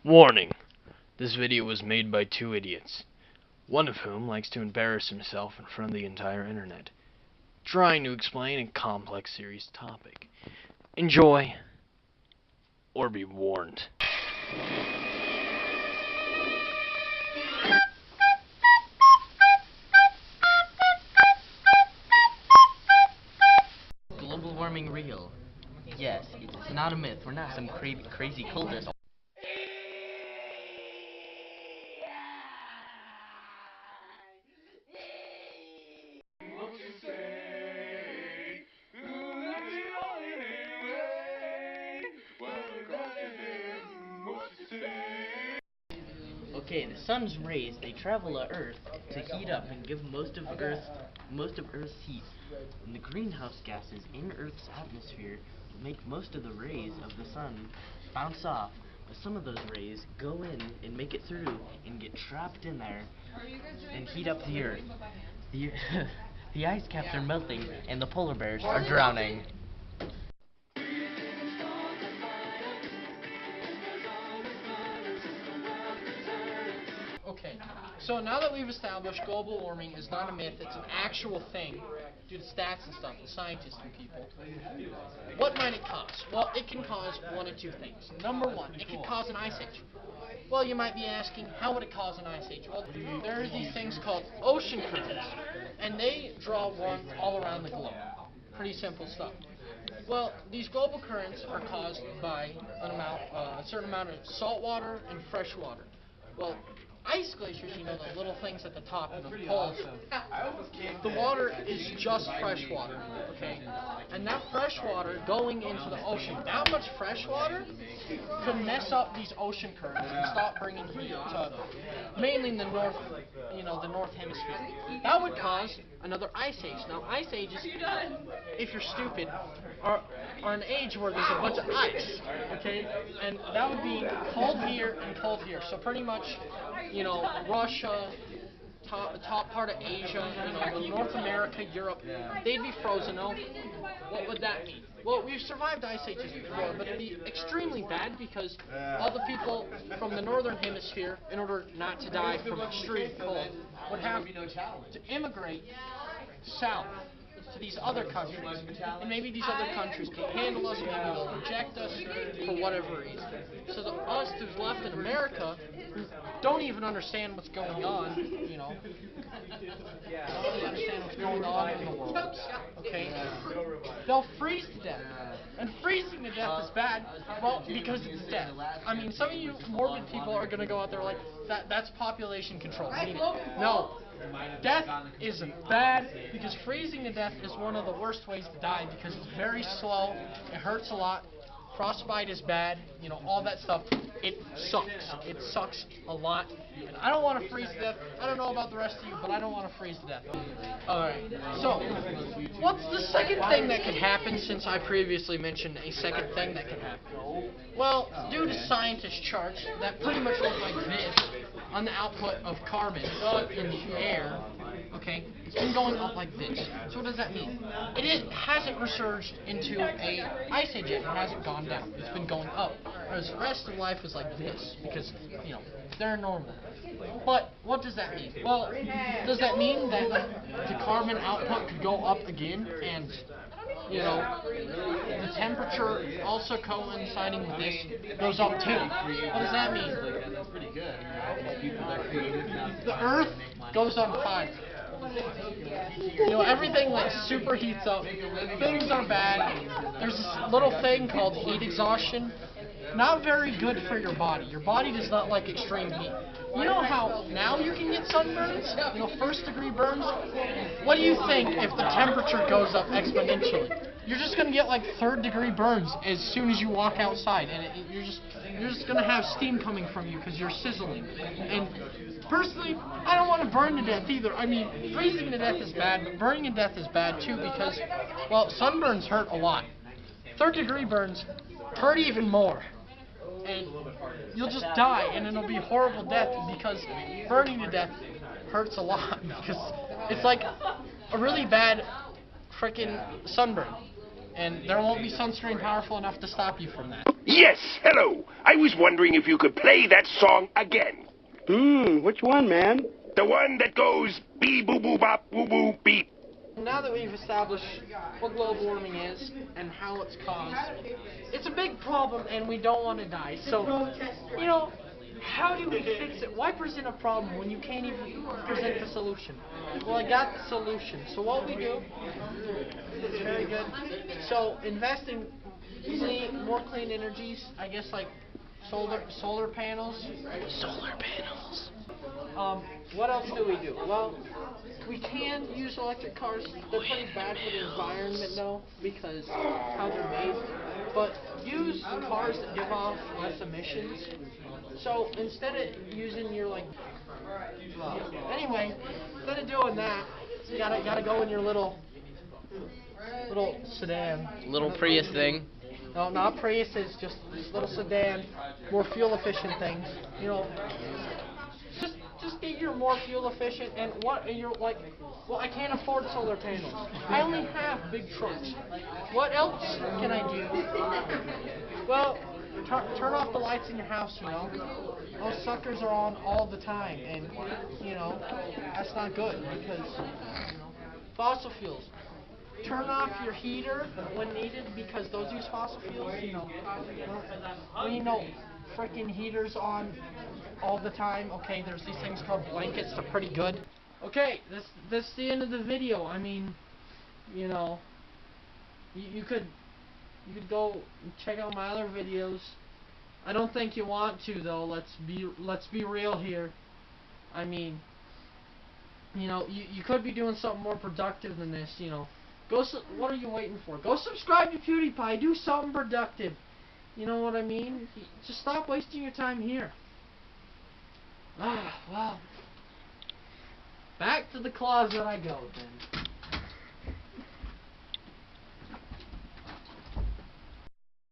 Warning: this video was made by two idiots, one of whom likes to embarrass himself in front of the entire internet, trying to explain a complex serious topic. Enjoy, or be warned. Global warming real? Yes, it's not a myth. We're not some crazy cultists. Okay, the sun's rays, they travel to Earth to heat up and give most of Earth's heat. And the greenhouse gases in Earth's atmosphere make most of the rays of the sun bounce off. But some of those rays go in and make it through and get trapped in there and heat up the Earth. The ice caps are melting and the polar bears are drowning. Okay, so now that we've established global warming is not a myth, it's an actual thing due to stats and stuff, and scientists and people, what might it cause? Well, it can cause one of two things. Number one, it could cause an ice age. Well, you might be asking, how would it cause an ice age? Well, there are these things called ocean currents, and they draw warmth all around the globe. Pretty simple stuff. Well, these global currents are caused by a certain amount of salt water and fresh water. Well, ice glaciers, you know, the little things at the top of the poles, the water is just fresh water, okay? And that fresh water going into the ocean, that much fresh water could mess up these ocean currents and stop bringing heat to mainly the north, the north hemisphere. That would cause another ice age. Now, ice ages, if you're stupid, are an age where there's a bunch of ice, okay? And that would be cold here and cold here. So pretty much, Russia, top part of Asia, North America, Europe, they'd be frozen over. What would that mean? Well, we've survived ice ages before, but it'd be extremely bad because all the people from the northern hemisphere, in order not to die from extreme cold, would have to immigrate south to these other countries, and maybe these other countries can handle us, maybe they'll reject us for whatever reason. So the us who's left in America, who don't even understand what's going on, don't even understand what's going on in the world, okay, they'll freeze to death. And freezing to death is bad, well, because it's death. I mean, some of you morbid people are going to go out there like, that's population control. I mean, no. Death is bad because freezing to death is one of the worst ways to die because it's very slow, it hurts a lot, frostbite is bad, all that stuff. It sucks. It sucks a lot. And I don't want to freeze to death. I don't know about the rest of you, but I don't want to freeze to death. Alright, so what's the second thing that could happen since I previously mentioned a second thing that could happen? Well, due to scientist charts that pretty much look like this on the output of carbon in the air, okay, it's been going up like this. So what does that mean? It hasn't resurged into a ice age yet. It hasn't gone down. It's been going up. Whereas the rest of life is like this because, they're normal. But what does that mean? Well, does that mean that the carbon output could go up again and, the temperature also coinciding with this goes up too? What does that mean? The Earth goes on fire. Everything like superheats up. Things are bad. There's this little thing called heat exhaustion. Not very good for your body. Your body does not like extreme heat. You know how now you can get sunburns? First degree burns? What do you think if the temperature goes up exponentially? You're just going to get like third degree burns as soon as you walk outside, and you're just going to have steam coming from you because you're sizzling. And personally, I don't want to burn to death either. I mean, freezing to death is bad, but burning to death is bad too because, well, sunburns hurt a lot. Third degree burns hurt even more. And you'll just die, and it'll be a horrible death because burning to death hurts a lot because it's like a really bad frickin' sunburn. and there won't be sunscreen powerful enough to stop you from that. Yes, hello. I was wondering if you could play that song again. Which one, man? The one that goes bee boo boo bop boo boo beep. Now that we've established what global warming is and how it's caused, it's a big problem and we don't want to die. So, you know, how do we fix it? Why present a problem when you can't even present the solution? Well, I got the solution. So what we do, it's very good. So invest in more clean energies, I guess like solar panels. Solar panels. What else do we do? Well, we can use electric cars. They're pretty bad for the environment, though, because how they're made. But use cars that give off less emissions. So instead of using your anyway, instead of doing that, you gotta go in your little sedan. Little Prius thing. No, not Priuses, just this little sedan, more fuel efficient things. You know, just get your more fuel efficient and what you're like. Well, I can't afford solar panels. I only have big trucks. What else can I do? Well, turn off the lights in your house. You know, those suckers are on all the time, and you know that's not good because fossil fuels. Turn off your heater when needed because those use fossil fuels. You know, when you know freaking heaters on all the time. Okay, there's these things called blankets. They're pretty good. Okay, that's the end of the video. I mean, you know, you could go check out my other videos. I don't think you want to though. Let's be real here. I mean, you know, you could be doing something more productive than this. You know. What are you waiting for? Go subscribe to PewDiePie. Do something productive. You know what I mean? Just stop wasting your time here. Well. Back to the closet I go then.